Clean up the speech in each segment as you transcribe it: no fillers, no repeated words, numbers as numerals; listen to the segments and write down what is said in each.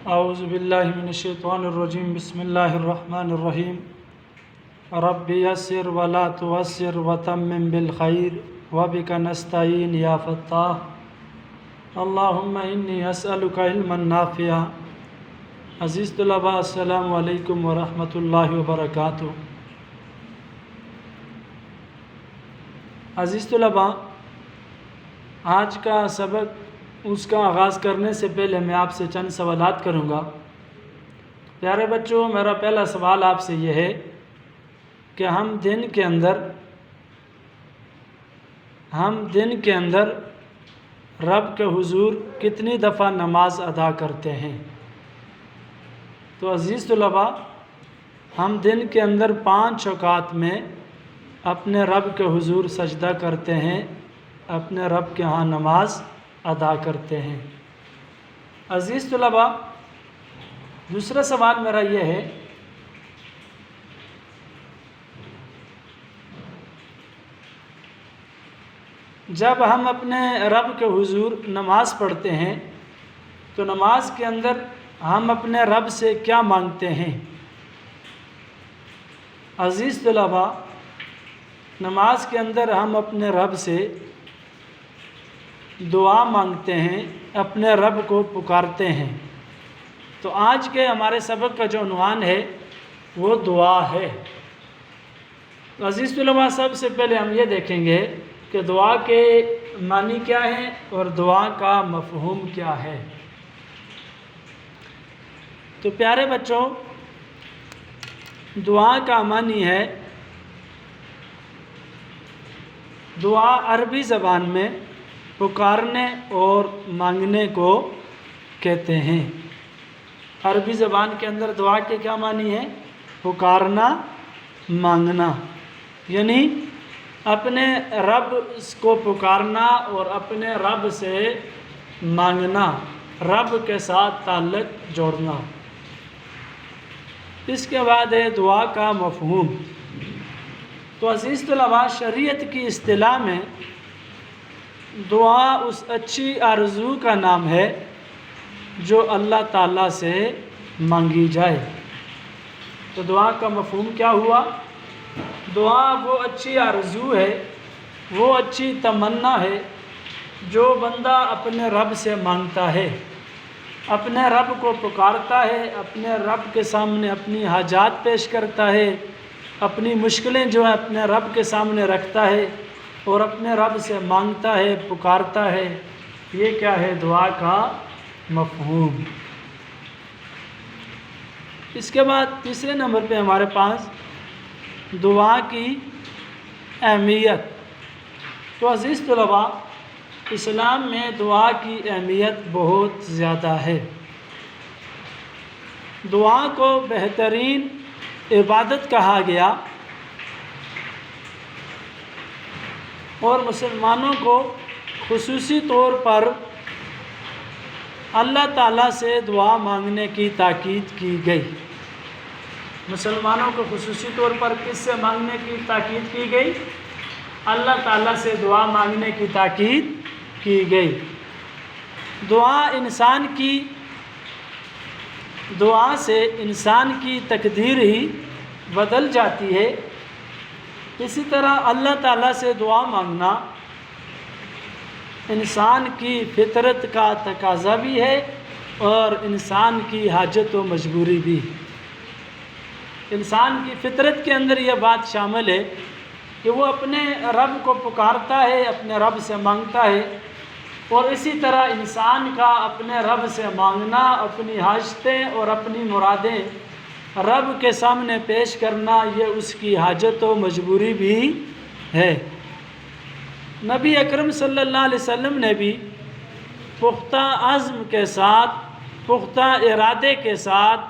اعوذ باللہ من الشیطان الرجیم بسم اللہ الرحمن الرحیم رب یسر ولا تعسر وتمم بالخیر وبک نستعین یا فتاح اللہم انی اسألک علما نافعا۔ عزیز طلباء، السلام علیکم ورحمۃ اللہ وبرکاتہ۔ عزیز طلباء، آج کا سبق اس کا آغاز کرنے سے پہلے میں آپ سے چند سوالات کروں گا۔ پیارے بچوں، میرا پہلا سوال آپ سے یہ ہے کہ ہم دن کے اندر رب کے حضور کتنی دفعہ نماز ادا کرتے ہیں؟ تو عزیز طلباء، ہم دن کے اندر 5 اوقات میں اپنے رب کے حضور سجدہ کرتے ہیں، اپنے رب کے ہاں نماز ادا کرتے ہیں۔ عزیز طلباء، دوسرا سوال میرا یہ ہے جب ہم اپنے رب کے حضور نماز پڑھتے ہیں تو نماز کے اندر ہم اپنے رب سے کیا مانگتے ہیں؟ عزیز طلباء، نماز کے اندر ہم اپنے رب سے دعا مانگتے ہیں، اپنے رب کو پکارتے ہیں۔ تو آج کے ہمارے سبق کا جو عنوان ہے وہ دعا ہے۔ عزیز طلباء، سب سے پہلے ہم یہ دیکھیں گے کہ دعا کے معنی کیا ہیں اور دعا کا مفہوم کیا ہے۔ تو پیارے بچوں، دعا کا معنی ہے، دعا عربی زبان میں پکارنے اور مانگنے کو کہتے ہیں۔ عربی زبان کے اندر دعا کے کیا معنی ہے؟ پکارنا، مانگنا، یعنی اپنے رب کو پکارنا اور اپنے رب سے مانگنا، رب کے ساتھ تعلق جوڑنا۔ اس کے بعد ہے دعا کا مفہوم۔ تو عزیز طلباء، شریعت کی اصطلاح میں دعا اس اچھی آرزو کا نام ہے جو اللہ تعالیٰ سے مانگی جائے۔ تو دعا کا مفہوم کیا ہوا؟ دعا وہ اچھی آرزو ہے، وہ اچھی تمنا ہے جو بندہ اپنے رب سے مانگتا ہے، اپنے رب کو پکارتا ہے، اپنے رب کے سامنے اپنی حاجات پیش کرتا ہے، اپنی مشکلیں جو ہے اپنے رب کے سامنے رکھتا ہے اور اپنے رب سے مانگتا ہے، پکارتا ہے۔ یہ کیا ہے؟ دعا کا مفہوم۔ اس کے بعد تیسرے نمبر پہ ہمارے پاس دعا کی اہمیت۔ تو عزیز طلباء، اسلام میں دعا کی اہمیت بہت زیادہ ہے۔ دعا کو بہترین عبادت کہا گیا اور مسلمانوں کو خصوصی طور پر اللہ تعالیٰ سے دعا مانگنے کی تاکید کی گئی۔ مسلمانوں کو خصوصی طور پر کس سے مانگنے کی تاکید کی گئی؟ اللہ تعالیٰ سے دعا مانگنے کی تاکید کی گئی۔ دعا سے انسان کی تقدیر ہی بدل جاتی ہے۔ اسی طرح اللہ تعالیٰ سے دعا مانگنا انسان کی فطرت کا تقاضا بھی ہے اور انسان کی حاجت و مجبوری بھی۔ انسان کی فطرت کے اندر یہ بات شامل ہے کہ وہ اپنے رب کو پکارتا ہے، اپنے رب سے مانگتا ہے، اور اسی طرح انسان کا اپنے رب سے مانگنا، اپنی حاجتیں اور اپنی مرادیں رب کے سامنے پیش کرنا، یہ اس کی حاجت و مجبوری بھی ہے۔ نبی اکرم صلی اللہ علیہ وسلم نے بھی پختہ عزم کے ساتھ، پختہ ارادے کے ساتھ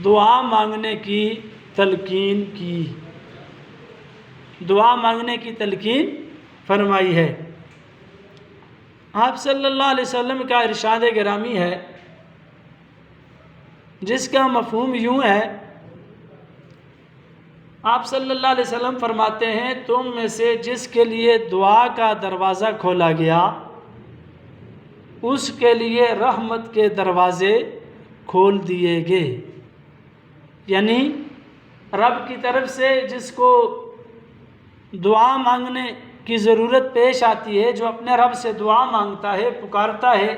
دعا مانگنے کی تلقین کی، دعا مانگنے کی تلقین فرمائی ہے۔ آپ صلی اللہ علیہ وسلم کا ارشاد گرامی ہے جس کا مفہوم یوں ہے، آپ صلی اللہ علیہ وسلم فرماتے ہیں، تم میں سے جس کے لیے دعا کا دروازہ کھولا گیا اس کے لیے رحمت کے دروازے کھول دیے گے۔ یعنی رب کی طرف سے جس کو دعا مانگنے کی ضرورت پیش آتی ہے، جو اپنے رب سے دعا مانگتا ہے، پکارتا ہے،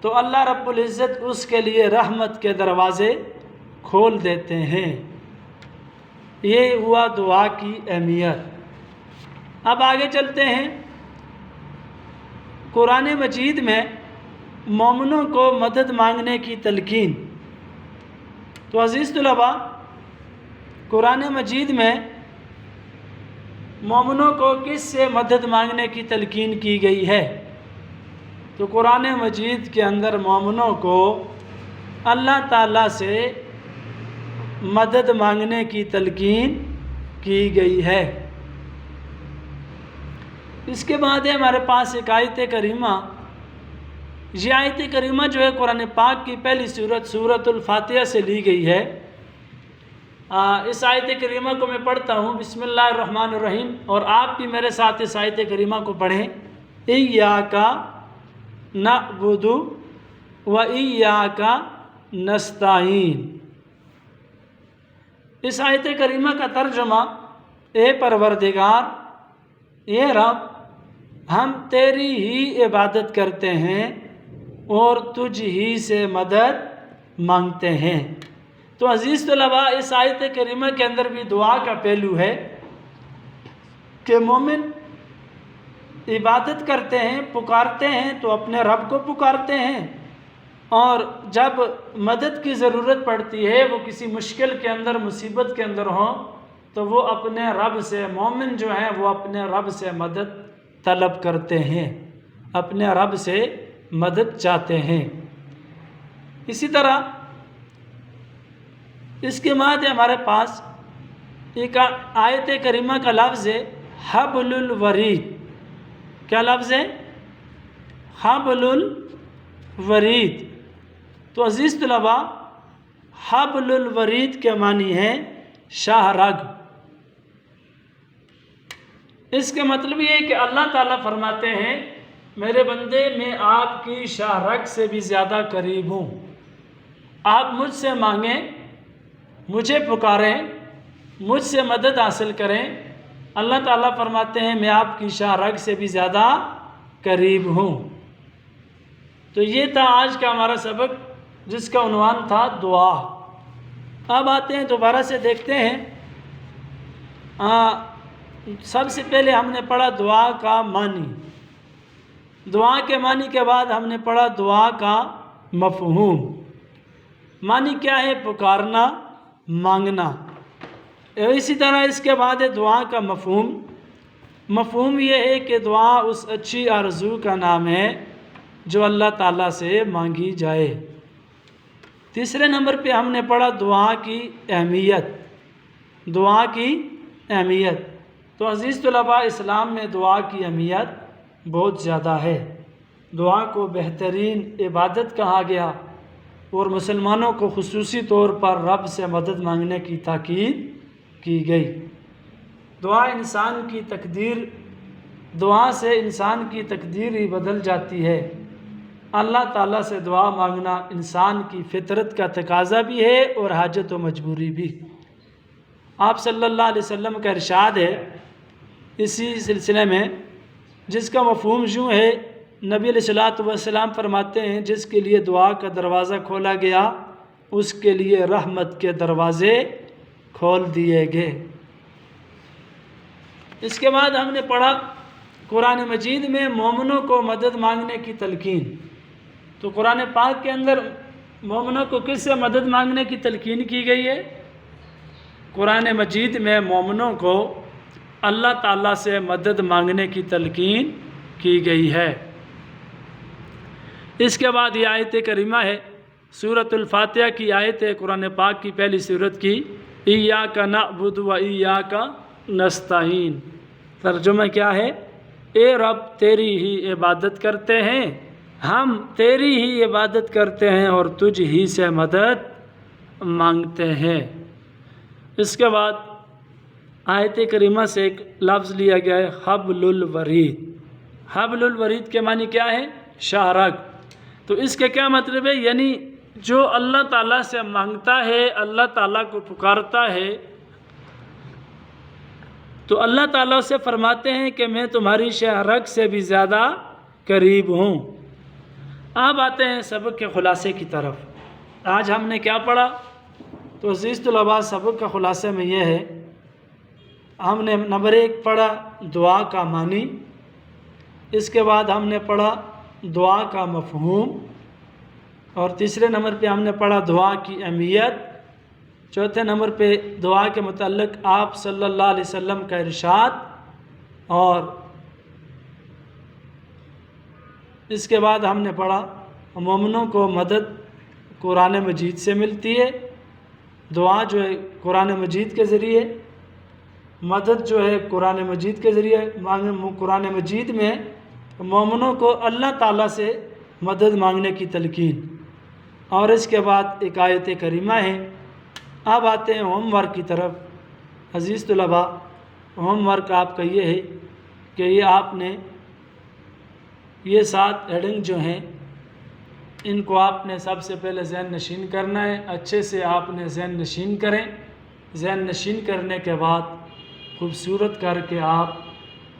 تو اللہ رب العزت اس کے لیے رحمت کے دروازے کھول دیتے ہیں۔ یہ ہوا دعا کی اہمیت۔ اب آگے چلتے ہیں۔ قرآن مجید میں مومنوں کو مدد مانگنے کی تلقین۔ تو عزیز طلباء، قرآن مجید میں مومنوں کو کس سے مدد مانگنے کی تلقین کی گئی ہے؟ تو قرآن مجید کے اندر مومنوں کو اللہ تعالیٰ سے مدد مانگنے کی تلقین کی گئی ہے۔ اس کے بعد ہے ہمارے پاس ایک آیت کریمہ۔ یہ آیت کریمہ جو ہے قرآن پاک کی پہلی سورۃ الفاتحہ سے لی گئی ہے۔ اس آیت کریمہ کو میں پڑھتا ہوں، بسم اللہ الرحمن الرحیم، اور آپ بھی میرے ساتھ اس آیت کریمہ کو پڑھیں۔ ایاک نعبد و ایاک نستعین۔ اس آیت کریمہ کا ترجمہ، اے پروردگار، اے رب، ہم تیری ہی عبادت کرتے ہیں اور تجھ ہی سے مدد مانگتے ہیں۔ تو عزیز طلباء، اس آیت کریمہ کے اندر بھی دعا کا پہلو ہے کہ مومن عبادت کرتے ہیں، پکارتے ہیں تو اپنے رب کو پکارتے ہیں، اور جب مدد کی ضرورت پڑتی ہے، وہ کسی مشکل کے اندر، مصیبت کے اندر ہوں، تو وہ اپنے رب سے، مومن جو ہیں وہ اپنے رب سے مدد طلب کرتے ہیں، اپنے رب سے مدد چاہتے ہیں۔ اسی طرح اس کے بعد ہمارے پاس ایک آیت کریمہ کا لفظ ہے حبل الورید۔ کیا لفظ ہے؟ حبل الورید۔ تو عزیز طلباء، حبل الورید کے معنی ہے شاہ رگ۔ اس کے مطلب یہ ہے کہ اللہ تعالیٰ فرماتے ہیں، میرے بندے، میں آپ کی شاہ رگ سے بھی زیادہ قریب ہوں۔ آپ مجھ سے مانگیں، مجھے پکاریں، مجھ سے مدد حاصل کریں۔ اللہ تعالیٰ فرماتے ہیں، میں آپ کی شاہ رگ سے بھی زیادہ قریب ہوں۔ تو یہ تھا آج کا ہمارا سبق، جس کا عنوان تھا دعا۔ اب آتے ہیں دوبارہ سے، دیکھتے ہیں۔ سب سے پہلے ہم نے پڑھا دعا کا معنی۔ دعا کے معنی کے بعد ہم نے پڑھا دعا کا مفہوم۔ معنی کیا ہے؟ پکارنا، مانگنا۔ اسی طرح اس کے بعد ہے دعا کا مفہوم۔ مفہوم یہ ہے کہ دعا اس اچھی آرزو کا نام ہے جو اللہ تعالیٰ سے مانگی جائے۔ تیسرے نمبر پہ ہم نے پڑھا دعا کی اہمیت۔ دعا کی اہمیت۔ تو عزیز طلباء، اسلام میں دعا کی اہمیت بہت زیادہ ہے۔ دعا کو بہترین عبادت کہا گیا، اور مسلمانوں کو خصوصی طور پر رب سے مدد مانگنے کی تاکید کی گئی۔ دعا انسان کی تقدیر، دعا سے انسان کی تقدیر ہی بدل جاتی ہے۔ اللہ تعالیٰ سے دعا مانگنا انسان کی فطرت کا تقاضا بھی ہے اور حاجت و مجبوری بھی۔ آپ صلی اللہ علیہ وسلم کا ارشاد ہے اسی سلسلے میں، جس کا مفہوم یوں ہے، نبی علیہ السلام فرماتے ہیں، جس کے لیے دعا کا دروازہ کھولا گیا، اس کے لیے رحمت کے دروازے کھول دیے گئے۔ اس کے بعد ہم نے پڑھا قرآن مجید میں مومنوں کو مدد مانگنے کی تلقین۔ تو قرآن پاک کے اندر مومنوں کو کس سے مدد مانگنے کی تلقین کی گئی ہے؟ قرآن مجید میں مومنوں کو اللہ تعالیٰ سے مدد مانگنے کی تلقین کی گئی ہے۔ اس کے بعد یہ آیت کریمہ ہے، سورۃ الفاتحہ کی آیت ہے، قرآن پاک کی پہلی سورت کی، ایاک نعبد و ایاک نستعین۔ ترجمہ کیا ہے؟ اے رب، تیری ہی عبادت کرتے ہیں، ہم تیری ہی عبادت کرتے ہیں اور تجھ ہی سے مدد مانگتے ہیں۔ اس کے بعد آیت کریمہ سے ایک لفظ لیا گیا ہے حبل الورید۔ حبل الورید کے معنی کیا ہے؟ شاہ رگ۔ تو اس کا کیا مطلب ہے؟ یعنی جو اللہ تعالیٰ سے مانگتا ہے، اللہ تعالیٰ کو پکارتا ہے، تو اللہ تعالیٰ سے فرماتے ہیں کہ میں تمہاری شہرگ سے بھی زیادہ قریب ہوں۔ اب آتے ہیں سبق کے خلاصے کی طرف۔ آج ہم نے کیا پڑھا؟ تو عزیز طلباء، سبق کا خلاصے میں یہ ہے، ہم نے نمبر 1 پڑھا دعا کا معنی، اس کے بعد ہم نے پڑھا دعا کا مفہوم، اور تیسرے نمبر پہ ہم نے پڑھا دعا کی اہمیت، چوتھے نمبر پہ دعا کے متعلق آپ صلی اللہ علیہ وسلم کا ارشاد، اور اس کے بعد ہم نے پڑھا مومنوں کو مدد قرآن مجید سے ملتی ہے، دعا جو ہے قرآن مجید کے ذریعے، مدد جو ہے قرآن مجید کے ذریعے، قرآن مجید میں مومنوں کو اللہ تعالیٰ سے مدد مانگنے کی تلقین، اور اس کے بعد ایک آیت کریمہ ہے۔ اب آتے ہیں ہوم ورک کی طرف۔ عزیز طلباء، ہوم ورک آپ کا یہ ہے کہ یہ آپ نے یہ 7 ہیڈنگ جو ہیں ان کو آپ نے سب سے پہلے ذہن نشین کرنا ہے، اچھے سے آپ نے ذہن نشین کریں۔ ذہن نشین کرنے کے بعد خوبصورت کر کے آپ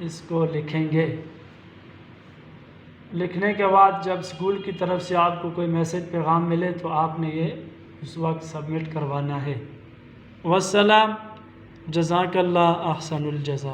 اس کو لکھیں گے۔ لکھنے کے بعد جب اسکول کی طرف سے آپ کو کوئی میسج پیغام ملے تو آپ نے یہ اس وقت سبمٹ کروانا ہے۔ والسلام، جزاک اللہ احسن الجزا۔